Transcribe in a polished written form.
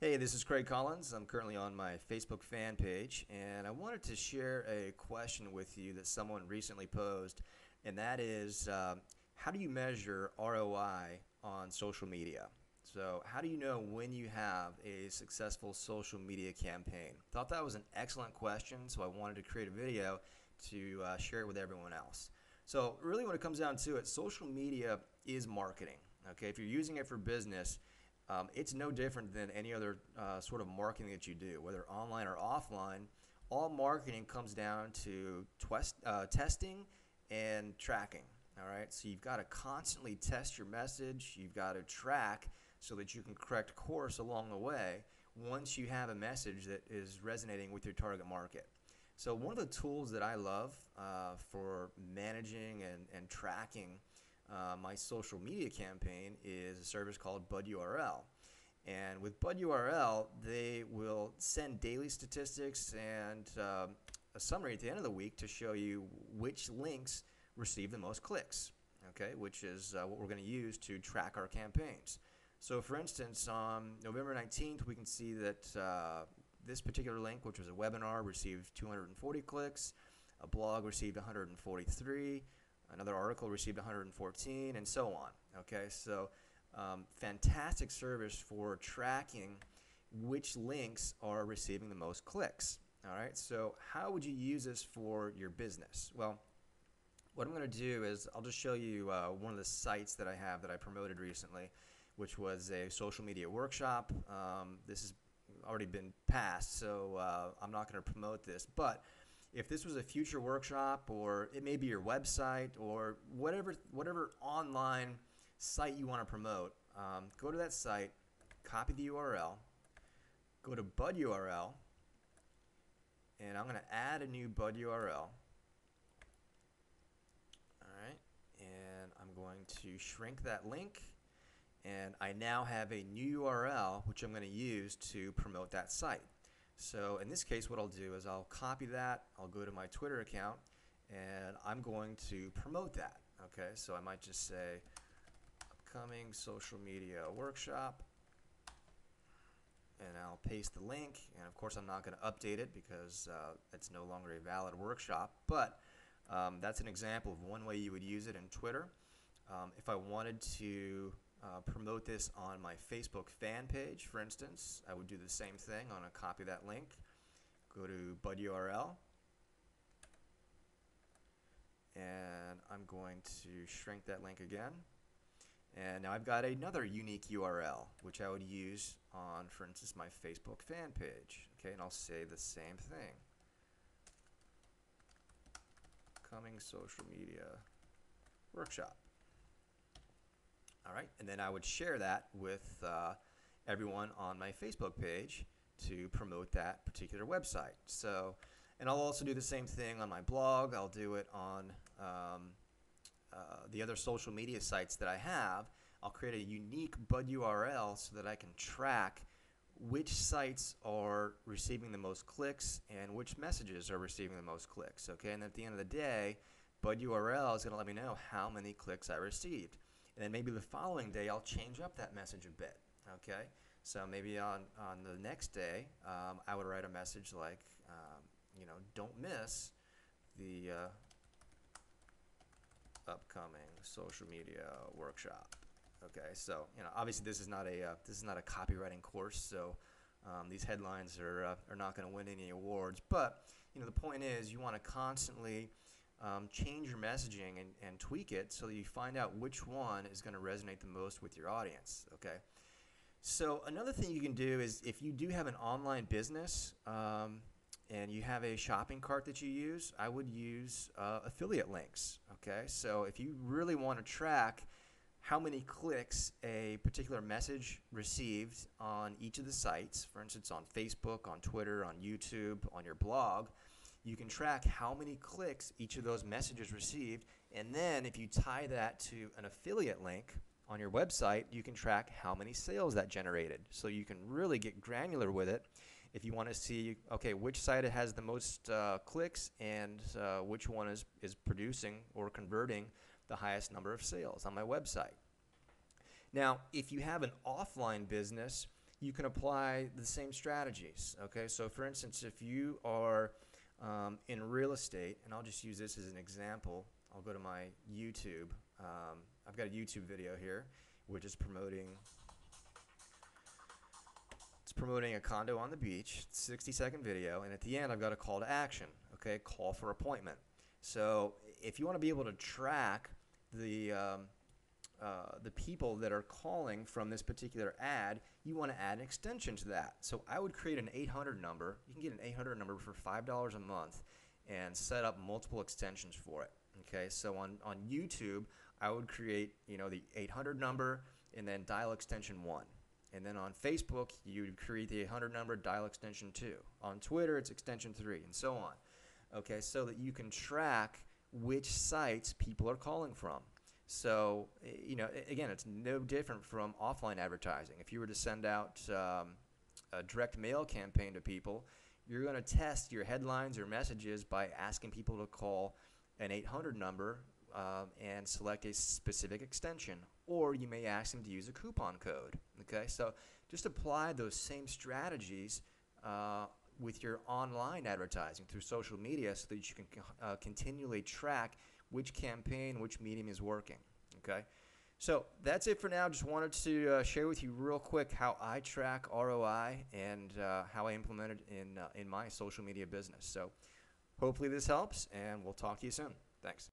Hey, this is Craig Collins. I'm currently on my Facebook fan page, and I wanted to share a question with you that someone recently posed, and that is, how do you measure ROI on social media? So, how do you know when you have a successful social media campaign? Thought that was an excellent question, so I wanted to create a video to share it with everyone else. So, really, when it comes down to it, social media is marketing. Okay, if you're using it for business, it's no different than any other sort of marketing that you do, whether online or offline. All marketing comes down to testing and tracking. All right, so you've got to constantly test your message. You've got to track so that you can correct course along the way once you have a message that is resonating with your target market. So one of the tools that I love for managing and tracking my social media campaign is a service called Bud URL. And with Bud URL, they will send daily statistics and a summary at the end of the week to show you which links receive the most clicks, okay, which is what we're going to use to track our campaigns. So for instance, on November 19th, we can see that this particular link, which was a webinar, received 240 clicks, a blog received 143, another article received 114, and so on. Okay, so fantastic service for tracking which links are receiving the most clicks. All right, so how would you use this for your business? Well, what I'm going to do is I'll just show you one of the sites that I have that I promoted recently, which was a social media workshop. This has already been passed, so I'm not going to promote this, but if this was a future workshop, or it may be your website, or whatever online site you want to promote, go to that site, copy the URL, go to Bud URL, and I'm going to add a new Bud URL. Alright, and I'm going to shrink that link, and I now have a new URL which I'm going to use to promote that site. So in this case, what I'll do is I'll copy that, I'll go to my Twitter account, and I'm going to promote that. Okay, so I might just say upcoming social media workshop, and I'll paste the link, and of course I'm not going to update it because it's no longer a valid workshop, but that's an example of one way you would use it in Twitter. If I wanted to promote this on my Facebook fan page, for instance, I would do the same thing. I'm going to copy that link, go to Bud URL, and I'm going to shrink that link again. And now I've got another unique URL, which I would use on, for instance, my Facebook fan page. Okay, and I'll say the same thing. Coming social media workshop. All right, and then I would share that with everyone on my Facebook page to promote that particular website. So, and I'll also do the same thing on my blog. I'll do it on the other social media sites that I have. I'll create a unique Bud URL so that I can track which sites are receiving the most clicks and which messages are receiving the most clicks. Okay, and at the end of the day, Bud URL is going to let me know how many clicks I received. And then maybe the following day I'll change up that message a bit. Okay, so maybe on the next day I would write a message like, don't miss the upcoming social media workshop. Okay, so obviously this is not a copywriting course, so these headlines are not going to win any awards. But the point is, you want to constantly change your messaging and tweak it so that you find out which one is going to resonate the most with your audience. Okay, so another thing you can do is, if you do have an online business and you have a shopping cart that you use, I would use affiliate links. Okay, so if you really want to track how many clicks a particular message received on each of the sites, for instance on Facebook, on Twitter, on YouTube, on your blog, you can track how many clicks each of those messages received, and then if you tie that to an affiliate link on your website, you can track how many sales that generated. So you can really get granular with it if you want to see, okay, which site has the most clicks and which one is producing or converting the highest number of sales on my website. Now, if you have an offline business, you can apply the same strategies. Okay, so for instance, if you are in real estate, and I'll just use this as an example, I'll go to my YouTube. I've got a YouTube video here, which is promoting a condo on the beach, 60-second video, and at the end I've got a call to action, okay, call for appointment. So if you want to be able to track the people that are calling from this particular ad, you want to add an extension to that. So I would create an 800 number. You can get an 800 number for $5 a month and set up multiple extensions for it. Okay, so on YouTube, I would create, the 800 number and then dial extension 1. And then on Facebook, you create the 800 number, dial extension 2. On Twitter, it's extension 3, and so on. Okay, so that you can track which sites people are calling from. So, again, it's no different from offline advertising. If you were to send out a direct mail campaign to people, you're going to test your headlines or messages by asking people to call an 800 number and select a specific extension, or you may ask them to use a coupon code. Okay, so just apply those same strategies with your online advertising through social media so that you can continually track which campaign, which medium is working. Okay, so that's it for now. Just wanted to share with you real quick how I track ROI and how I implement it in my social media business. So hopefully this helps, and we'll talk to you soon. Thanks.